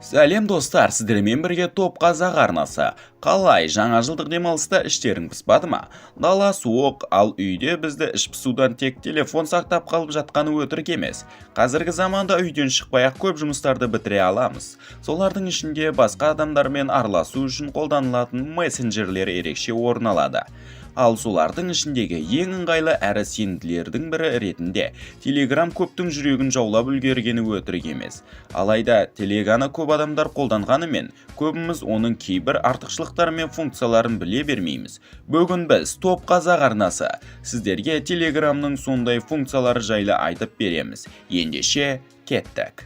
Сәлем достар, сіздермен бірге топ қазақ арнасы. Қалай, жаңа жылдық демалыста іштерің піспады ма? Дала суық, ал үйде бізді іш пысудан тек телефон сақтап қалып жатқаны өтірік емес. Қазіргі заманда үйден шықпай-ақ көп жұмыстарды бітіре аламыз. Солардың ішінде басқа адамдармен араласу үшін қолданылатын мессенджерлер ерекше орын алады. Ал солардың ішіндегі ең ыңғайлы әрі сенімділердің бірі ретінде Telegram көптің жүрегін жаулап үлгергені өтірік емес. Алайда Телеганы көп адамдар қолданғанымен, көбіміз оның кейбір артықшылықтары мен функцияларын біле бермейміз. Бүгін біз топ қазақ арнасы сіздерге Телеграмның сондай функциялары жайлы айтып береміз. Ендеше кеттік.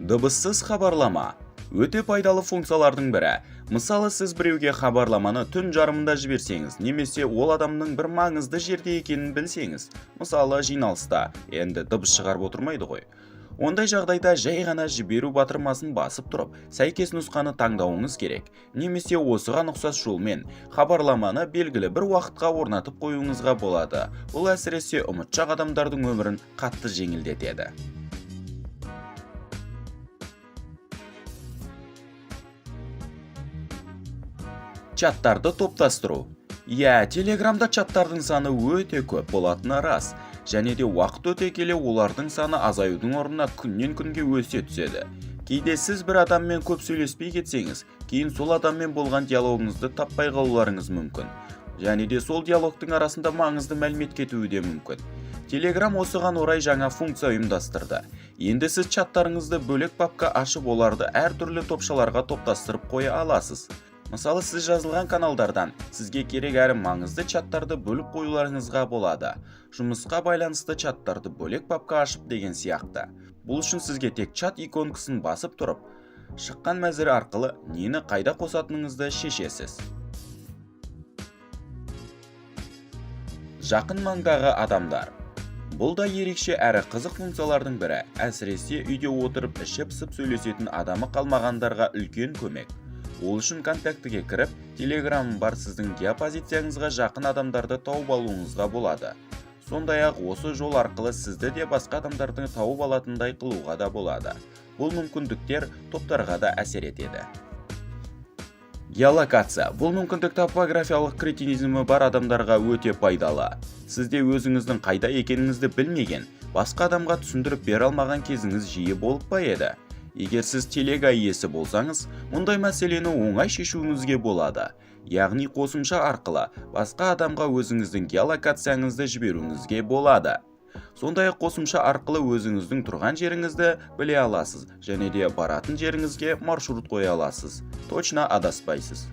Дыбыссыз хабарлама өте пайдалы функциялардың бірі. Мысалы, сіз біреуге хабарламаны түн жарымында жіберсеңіз, немесе ол адамның бір маңызды жерде екенін білсеңіз, мысалы жиналыста, енді дыбыс шығарып отырмайды ғой. Ондай жағдайда жай ғана жіберу батырмасын басып тұрып, сәйкес нұсқаны таңдауыңыз керек. Немесе осыған ұқсас жолмен хабарламаны белгілі бір уақытқа орнатып қоюыңызға болады. Бұл әсіресе ұмытшақ адамдардың өмірін қатты жеңілдетеді. Чаттарды топтастыру. Телеграмда чаттардың саны өте көп болатыны рас. Және де уақыт өте келе олардың саны азаюдың орнына күннен күнге өсе түседі. Кейде сіз бір адаммен көп сөйлеспей кетсеңіз, кейін сол адаммен болған диалогыңызды таппай қалуларыңыз мүмкін. Және де сол диалогтың арасында маңызды мәлімет кетуі де мүмкін. Telegram осыған орай жаңа функция ұйымдастырды. Енді сіз чаттарыңызды бөлек папка ашып, оларды әртүрлі топшаларға топтастырып қоя аласыз. Мысалы, сіз жазылған каналдардан сізге керек әрі маңызды чаттарды бөліп қоюларыңызға болады. Жұмысқа байланысты чаттарды бөлек папка ашып деген сияқты. Бұл үшін сізге тек чат иконкасын басып тұрып, шыққан мәзір арқылы нені қайда қосатыныңызды шешесіз. Жақын маңдағы адамдар. Бұл да ерекше әрі қызық функциялардың бірі. Әсіресе үйде отырып ішіп пысып сөйлесетін адамы қалмағандарға үлкен көмек. Ол үшін контактіге кіріп, Telegram бар сіздің геопозицияңызға жақын адамдарды тауып алуыңызға болады. Сондай-ақ осы жол арқылы сізді де басқа адамдардың тауып алатындай қылуға да болады. Бұл мүмкіндіктер топтарға да әсер етеді. Геолокация. Бұл мүмкіндік топографиялық кретинизмі бар адамдарға өте пайдалы. Сізде өзіңіздің қайда екеніңізді білмеген, басқа адамға түсіндіріп бере алмаған кезіңіз жиі болып па еді? Егер сіз телега иесі болсаңыз, мұндай мәселені оңай шешуіңізге болады. Яғни қосымша арқылы басқа адамға өзіңіздің геолокацияңызды жіберуіңізге болады. Сондай-ақ қосымша арқылы өзіңіздің тұрған жеріңізді біле аласыз, және де баратын жеріңізге маршрут қоя аласыз. Точно адаспайсыз.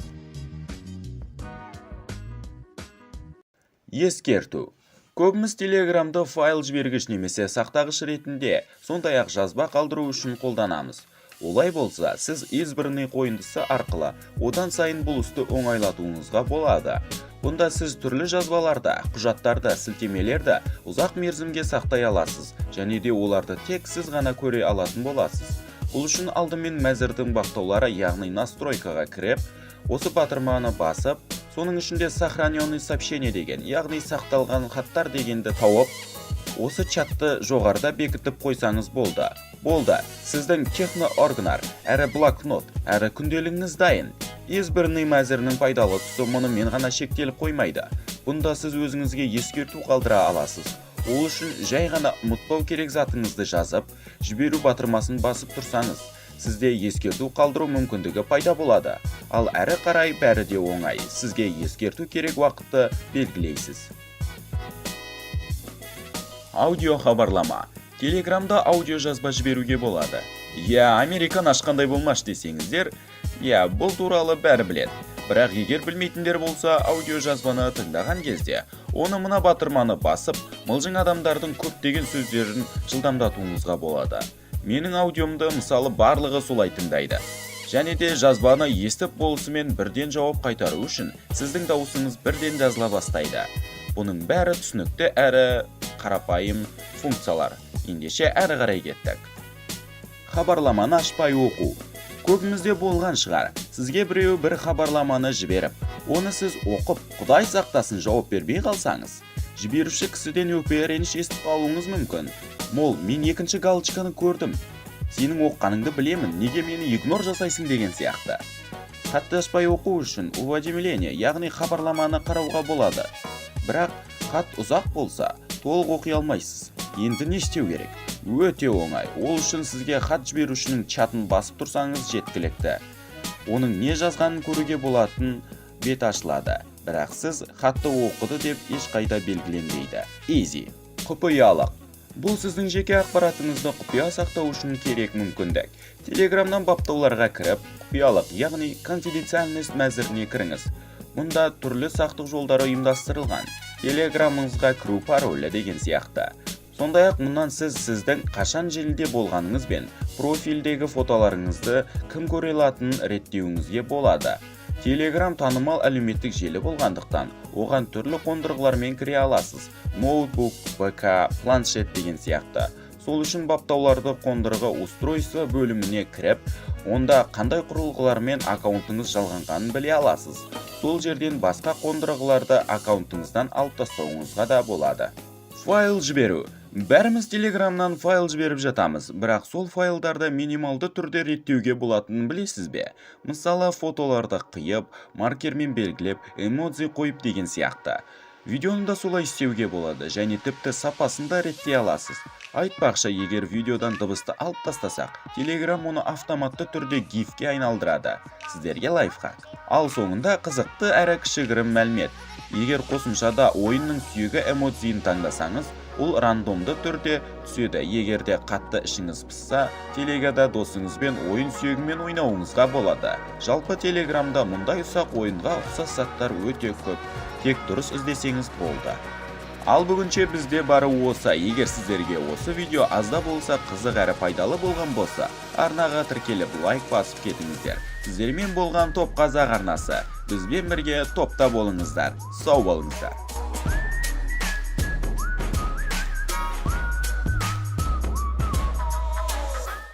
Ескерту. Көбіміз Телеграмды файл жібергіш немесе сақтағыш ретінде, сондай-ақ жазба қалдыру үшін қолданамыз. Олай болса, сіз избранный қойындысы арқылы одан сайын бұл істі оңайлатуыңызға болады. Бұнда сіз түрлі жазбаларды, құжаттарды, сілтемелерді ұзақ мерзімге сақтай аласыз, және де оларды тек сіз ғана көре алатын боласыз. Бұл үшін алдымен мәзірдің бақтаулары, яғни настройкаға кіріп, осы батырманы басып, соның ішінде сохраненный сообщение деген, яғни сақталған хаттар дегенді тауып, осы чатты жоғарыда бекітіп қойсаңыз болды. Болды, сіздің технооргнар, әрі блокнот, әрі күнделігіңіз дайын. Избранный мәзірінің пайдалы тұсы мұнымен ғана шектеліп қоймайды. Бұнда сіз өзіңізге ескерту қалдыра аласыз. Ол үшін жай ғана ұмытпау керек затыңызды жазып, жіберу батырмасын басып тұрсаңыз, сізде ескерту қалдыру мүмкіндігі пайда болады. Ал әрі қарай бәрі де оңай. Сізге ескерту керек уақытты белгілейсіз. Аудио хабарлама. Телеграмда аудио жазба жіберуге болады. Американ ашқандай болмаш десеңіздер, бұл туралы бәрі біледі. Бірақ егер білмейтіндер болса, аудио жазбаны тыңдаған кезде, оны мына батырманы басып, мылжың адамдардың көптеген сөздерін жылдамдатуыңызға болады. Менің аудиомды мысалы барлығы солай тыңдайды. Және де жазбаны естіп болысымен бірден жауап қайтару үшін сіздің дауысыңыз бірден жазыла бастайды. Бұның бәрі түсінікті әрі қарапайым функциялар. Ендеше әрі қарай кеттік. Хабарламаны ашпай оқу. Көбімізде болған шығар. Сізге біреу бір хабарламаны жіберіп, оны сіз оқып, Құдай сақтасын жауап бермей қалсаңыз, жіберуші кісіден өкпе реніш естіп қалуыңыз мүмкін. Мол, мен екінші галочканы көрдім. Сенің оққаныңды білемін, неге мені игнор жасайсың деген сияқты. Хатташпай оқу үшін уведомление, яғни хабарламаны қарауға болады. Бірақ хат ұзақ болса, толық оқи алмайсыз. Енді не істеу керек? Өте оңай. Ол үшін сізге хат жіберушінің чатын басып тұрсаңыз жеткілікті. Оның не жазғанын көруге болатын бет ашылады. Бірақ сіз хатты оқыды деп ешқайда белгіленбейді. Easy. Құпиялық. Бұл сіздің жеке ақпаратыңызды құпия сақтау үшін керек мүмкіндік. Телеграмнан баптауларға кіріп, құпиялық, яғни конфиденциальность мәзіріне кіріңіз. Мұнда түрлі сақтық жолдары ұйымдастырылған. Телеграмыңызға кіру паролі деген сияқты. Сондай-ақ мұнан сіздің қашан желіде болғаныңыз бен профильдегі фотоларыңызды кім көре алатынын реттеуіңізге болады. Телеграм танымал әлеуметтік желі болғандықтан, оған түрлі қондырғылармен кіре аласыз. Ноутбук, ПК, планшет деген сияқты. Сол үшін баптауларды қондырғы устройство бөліміне кіріп, онда қандай құрылғылармен аккаунтыңыз жалғанғанын біле аласыз. Сол жерден басқа қондырғыларды аккаунтыңыздан алып тастауыңызға да болады. Файл жіберу. Бәріміз Телеграмнан файл жіберіп жатамыз, бірақ сол файлдарды минималды түрде реттеуге болатынын білесіз бе? Мысалы, фотоларды қиып, маркермен белгілеп, эмодзи қойып деген сияқты. Видеоны да солай істеуге болады, және тіпті сапасын да реттей аласыз. Айтпақшы, егер видеодан дыбысты алып тастасақ, Telegram оны автоматты түрде гифке айналдырады. Сіздерге лайфхак. Ал соңында қызықты әрі кішігірім мәлімет. Егер қосымшада ойынның сүйегі эмодзиін таңдасаңыз, ол рандомды түрде түседі. Егерде қатты ішіңіз пысса, телегада досыңызбен ойын сүйегімен ойнауыңызға болады. Жалпы Телеграмда мұндай ұсақ ойынға ұқсас заттар өте көп. Тек дұрыс іздесеңіз болды. Ал бүгінше бізде бары осы. Егер сіздерге осы видео азда болса қызық әрі пайдалы болған болса, арнаға тіркеліп лайк басып кетіңіздер. Сіздермен болған Топ Қазақ арнасы. Бізбен бірге топта болыңыздар. Сау болыңыздар.